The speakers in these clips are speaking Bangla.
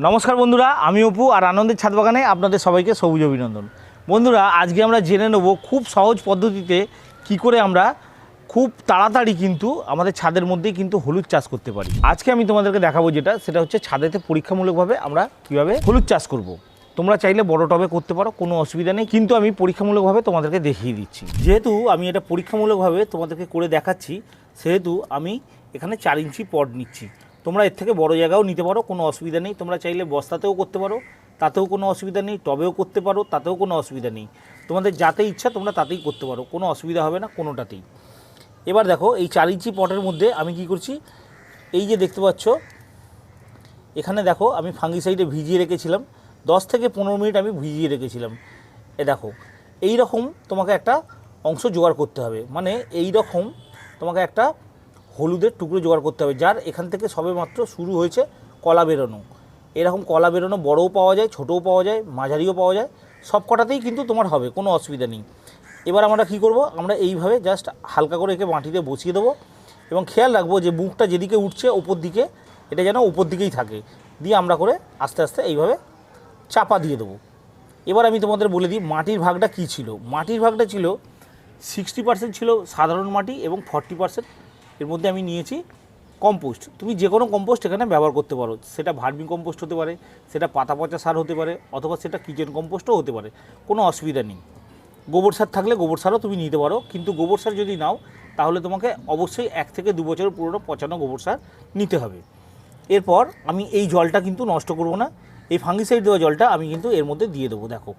নমস্কার বন্ধুরা, আমি অপু আর আনন্দের ছাদ বাগানে আপনাদের সবাইকে সবুজ অভিনন্দন। বন্ধুরা, আজকে আমরা জেনে নেব খুব সহজ পদ্ধতিতে কি করে আমরা খুব তাড়াতাড়ি কিন্তু আমাদের ছাদের মধ্যেই কিন্তু হলুদ চাষ করতে পারি। আজকে আমি তোমাদেরকে দেখাবো সেটা হচ্ছে ছাদেতে পরীক্ষামূলকভাবে আমরা কীভাবে হলুদ চাষ করব। তোমরা চাইলে বড় টবে করতে পারো, কোনো অসুবিধা নেই, কিন্তু আমি পরীক্ষামূলকভাবে তোমাদেরকে দেখিয়ে দিচ্ছি। যেহেতু আমি এটা পরীক্ষামূলকভাবে তোমাদেরকে করে দেখাচ্ছি, সেহেতু আমি এখানে 4 ইঞ্চি পট নিচ্ছি। তোমরা এর থেকে বড় জায়গাও নিতে পারো, কোনো অসুবিধা নেই। তোমরা চাইলে বস্তাতেও করতে পারো, তাতেও কোনো অসুবিধা নেই। টবেও করতে পারো, তাতেও কোনো অসুবিধা নেই। তোমাদের যাতে ইচ্ছা তোমরা তাতেই করতে পারো, কোনো অসুবিধা হবে না কোনোটাতেই। এবার দেখো, এই 4 ইঞ্চি পটের মধ্যে আমি কি করছি, এই যে দেখতে পাচ্ছ এখানে দেখো, আমি ফাঙ্গিসাইডে ভিজিয়ে রেখেছিলাম 10 থেকে 15 মিনিট আমি ভিজিয়ে রেখেছিলাম। দেখো, এই রকম তোমাকে একটা অংশ জোগাড় করতে হবে, মানে এই রকম তোমাকে একটা হলুদের টুকরো জোগাড় করতে হবে, যার এখান থেকে সবে মাত্র শুরু হয়েছে কলা বেরোনো। এরকম কলা বেরোনো বড়ও পাওয়া যায়, ছোটও পাওয়া যায়, মাঝারিও পাওয়া যায়, সব কটাতেই কিন্তু তোমার হবে, কোনো অসুবিধা নেই। এবার আমরা কি করব, আমরা এইভাবে জাস্ট হালকা করে একে মাটিতে বসিয়ে দেবো এবং খেয়াল রাখবো যে মুখটা যেদিকে উঠছে ওপর দিকে, এটা যেন ওপর দিকেই থাকে। দিয়ে আমরা করে আস্তে আস্তে এইভাবে চাপা দিয়ে দেবো। এবার আমি তোমাদের বলে দিই মাটির ভাগটা কী ছিল। মাটির ভাগটা ছিল 60% ছিল সাধারণ মাটি এবং 40% এর মধ্যে আমি নিয়েছি কম্পোস্ট। তুমি যে কোনো কম্পোস্ট এখানে ব্যবহার করতে পারো, সেটা ভার্মি কম্পোস্ট হতে পারে, সেটা পাতা পচা সার হতে পারে, অথবা সেটা কিচেন কম্পোস্টও হতে পারে, কোনো অসুবিধা নেই। গোবর সার থাকলে গোবর সারও তুমি নিতে পারো, কিন্তু গোবর সার যদি নাও তাহলে তোমাকে অবশ্যই 1 থেকে 2 বছর পুরনো পচানো গোবর সার নিতে হবে। এরপর আমি এই জলটা কিন্তু নষ্ট করব না, এই ফাঙ্গিসাইড দেওয়া জলটা আমি কিন্তু এর মধ্যে দিয়ে দেবো। দেখো,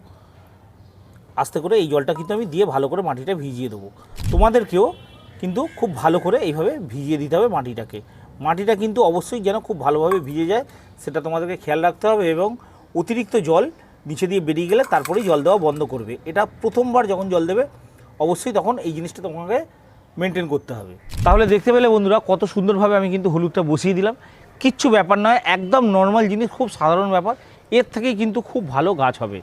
আস্তে করে এই জলটা কিন্তু আমি দিয়ে ভালো করে মাটিটা ভিজিয়ে দেবো। তোমাদেরকেও কিন্তু খুব ভালো করে এইভাবে ভিজিয়ে দিতে হবে মাটিটাকে। মাটিটা কিন্তু অবশ্যই যেন খুব ভালোভাবে ভিজে যায়, সেটা তোমাদেরকে খেয়াল রাখতে হবে। এবং অতিরিক্ত জল নিচে দিয়ে বেরিয়ে গেলে তারপরেই জল দেওয়া বন্ধ করবে। এটা প্রথমবার যখন জল দেবে অবশ্যই তখন এই জিনিসটা তোমাকে মেনটেন করতে হবে। তাহলে দেখতে পেলে বন্ধুরা, কত সুন্দরভাবে আমি কিন্তু হলুদটা বসিয়ে দিলাম। কিচ্ছু ব্যাপার নয়, একদম নর্মাল জিনিস, খুব সাধারণ ব্যাপার। এর থেকেই কিন্তু খুব ভালো গাছ হবে।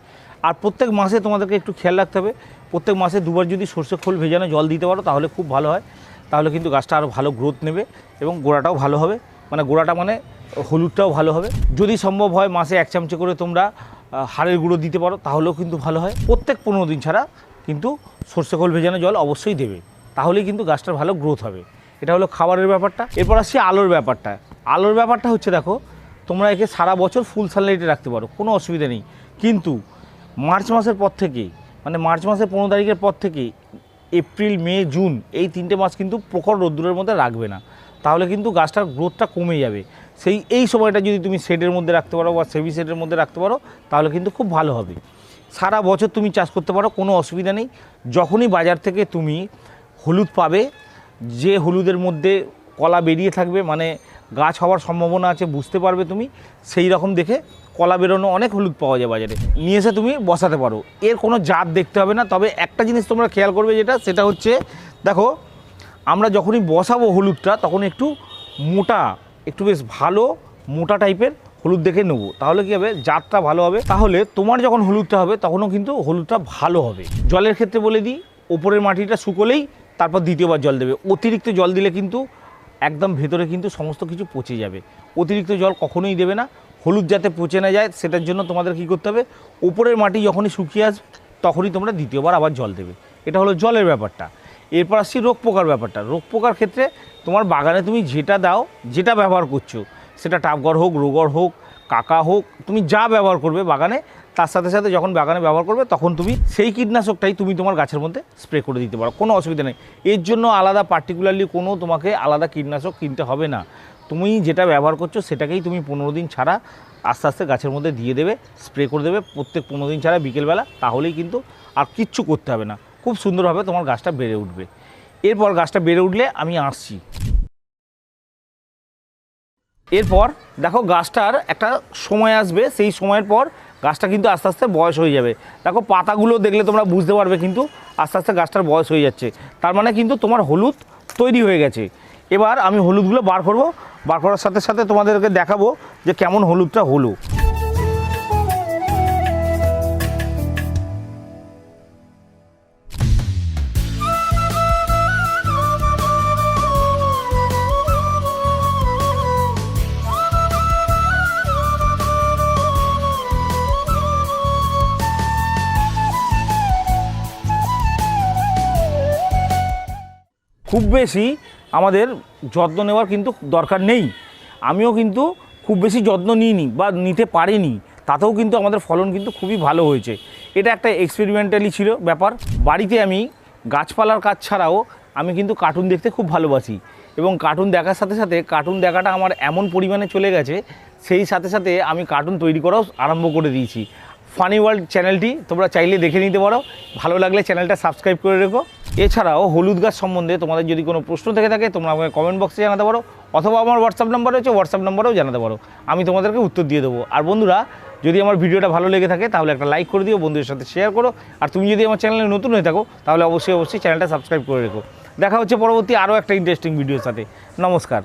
আর প্রত্যেক মাসে তোমাদেরকে একটু খেয়াল রাখতে হবে, প্রত্যেক মাসে 2 বার যদি সর্ষে খোল ভেজানো জল দিতে পারো তাহলে খুব ভালো হয়। তাহলে কিন্তু গাছটা আরও ভালো গ্রোথ নেবে এবং গোড়াটাও ভালো হবে, মানে গোড়াটা মানে হলুদটাও ভালো হবে। যদি সম্ভব হয় মাসে 1 চামচে করে তোমরা হাড়ের গুঁড়ো দিতে পারো, তাহলেও কিন্তু ভালো হয়। প্রত্যেক 15 দিন ছাড়া কিন্তু সর্ষে খোল ভেজানো জল অবশ্যই দেবে, তাহলেই কিন্তু গাছটার ভালো গ্রোথ হবে। এটা হলো খাবারের ব্যাপারটা। এরপর আসছি আলোর ব্যাপারটা। আলোর ব্যাপারটা হচ্ছে, দেখো, তোমরা একে সারা বছর ফুল সানলাইটে রাখতে পারো, কোনো অসুবিধা নেই। কিন্তু মার্চ মাসের পর থেকে, মানে মার্চ মাসের 15 তারিখের পর থেকে এপ্রিল, মে, জুন, এই 3টে মাস কিন্তু প্রখর রোদ্দুরের মধ্যে রাখবে না, তাহলে কিন্তু গাছটার গ্রোথটা কমে যাবে। এই সময়টা যদি তুমি শেডের মধ্যে রাখতে পারো বা সেমি শেডের মধ্যে রাখতে পারো তাহলে কিন্তু খুব ভালো হবে। সারা বছর তুমি চাষ করতে পারো, কোনো অসুবিধা নেই। যখনই বাজার থেকে তুমি হলুদ পাবে, যে হলুদের মধ্যে কলা বেরিয়ে থাকবে, মানে গাছ হওয়ার সম্ভাবনা আছে, বুঝতে পারবে তুমি, সেই রকম দেখে কলা বেরোনো অনেক হলুদ পাওয়া যায় বাজারে, নিয়ে এসে তুমি বসাতে পারো। এর কোনো জাত দেখতে হবে না। তবে একটা জিনিস তোমরা খেয়াল করবে, সেটা হচ্ছে, দেখো, আমরা যখনই বসাবো হলুদটা তখন একটু মোটা, একটু বেশ ভালো মোটা টাইপের হলুদ দেখে নেবো, তাহলে কী হবে, জাতটা ভালো হবে। তাহলে তোমার যখন হলুদটা হবে তখনও কিন্তু হলুদটা ভালো হবে। জলের ক্ষেত্রে বলে দিই, ওপরের মাটিটা শুকোলেই তারপর দ্বিতীয়বার জল দেবে। অতিরিক্ত জল দিলে কিন্তু একদম ভেতরে কিন্তু সমস্ত কিছু পচে যাবে। অতিরিক্ত জল কখনোই দেবে না, হলুদ যাতে পচে না যায় সেটার জন্য তোমাদের কী করতে হবে, ওপরের মাটি যখনই শুকিয়ে আসবে তখনই তোমরা দ্বিতীয়বার আবার জল দেবে। এটা হলো জলের ব্যাপারটা। এরপর আসছি রোগ পোকার ব্যাপারটা। রোগ পোকার ক্ষেত্রে তোমার বাগানে তুমি যেটা দাও, যেটা ব্যবহার করছো, সেটা টাপগড় হোক, রোগড় হোক, কাকা হোক, তুমি যা ব্যবহার করবে বাগানে, তার সাথে সাথে যখন বাগানে ব্যবহার করবে তখন তুমি সেই কীটনাশকটাই তুমি তোমার গাছের মধ্যে স্প্রে করে দিতে পারো, কোনো অসুবিধা নেই। এর জন্য আলাদা পার্টিকুলারলি কোনো তোমাকে আলাদা কীটনাশক কিনতে হবে না। তুমি যেটা ব্যবহার করছো সেটাকেই তুমি 15 দিন ছাড়া আস্তে আস্তে গাছের মধ্যে দিয়ে দেবে, স্প্রে করে দেবে প্রত্যেক 15 দিন ছাড়া বিকেলবেলা, তাহলেই কিন্তু আর কিচ্ছু করতে হবে না, খুব সুন্দরভাবে তোমার গাছটা বেড়ে উঠবে। এরপর গাছটা বেড়ে উঠলে আমি আসছি। এরপর দেখো, গাছটার একটা সময় আসবে, সেই সময়ের পর গাছটা কিন্তু আস্তে আস্তে বয়স হয়ে যাবে। দেখো, পাতাগুলো দেখলে তোমরা বুঝতে পারবে কিন্তু আস্তে আস্তে গাছটার বয়স হয়ে যাচ্ছে, তার মানে কিন্তু তোমার হলুদ তৈরি হয়ে গেছে। এবার আমি হলুদগুলো বার করব, বার করার সাথে সাথে তোমাদেরকে দেখাবো যে কেমন হলুদটা হলো। খুব বেশি আমাদের যত্ন নেওয়ার কিন্তু দরকার নেই। আমিও কিন্তু খুব বেশি যত্ন নিইনি বা নিতে পারিনি, তাতেও কিন্তু আমাদের ফলন কিন্তু খুবই ভালো হয়েছে। এটা একটা এক্সপেরিমেন্টালি ছিল ব্যাপার। বাড়িতে আমি গাছপালার কাজ ছাড়াও আমি কিন্তু কার্টুন দেখতে খুব ভালোবাসি, এবং কার্টুন দেখার সাথে সাথে কার্টুন দেখাটা আমার এমন পরিমাণে চলে গেছে, সেই সাথে সাথে আমি কার্টুন তৈরি করাও আরম্ভ করে দিয়েছি। ফানি ওয়ার্ল্ড চ্যানেলটি তোমরা চাইলে দেখে নিতে পারো, ভালো লাগলে চ্যানেলটা সাবস্ক্রাইব করে রেখো। এছাড়াও হলুদ গাছ সম্বন্ধে তোমাদের যদি কোনো প্রশ্ন থেকে থাকে তোমরা আমাকে কমেন্ট বক্সে জানাতে পারো, অথবা আমার হোয়াটসঅ্যাপ নাম্বার রয়েছে, হোয়াটসঅ্যাপ নাম্বারেও জানাতে পারো, আমি তোমাদেরকে উত্তর দিয়ে দেবো। আর বন্ধুরা, যদি আমার ভিডিওটা ভালো লেগে থাকে তাহলে একটা লাইক করে দিও, বন্ধুদের সাথে শেয়ার করো। আর তুমি যদি আমার চ্যানেলে নতুন হয়ে থাকো তাহলে অবশ্যই চ্যানেলটা সাবস্ক্রাইব করে রেখো। দেখা হচ্ছে পরবর্তী আরও একটা ইন্টারেস্টিং ভিডিওর সাথে। নমস্কার।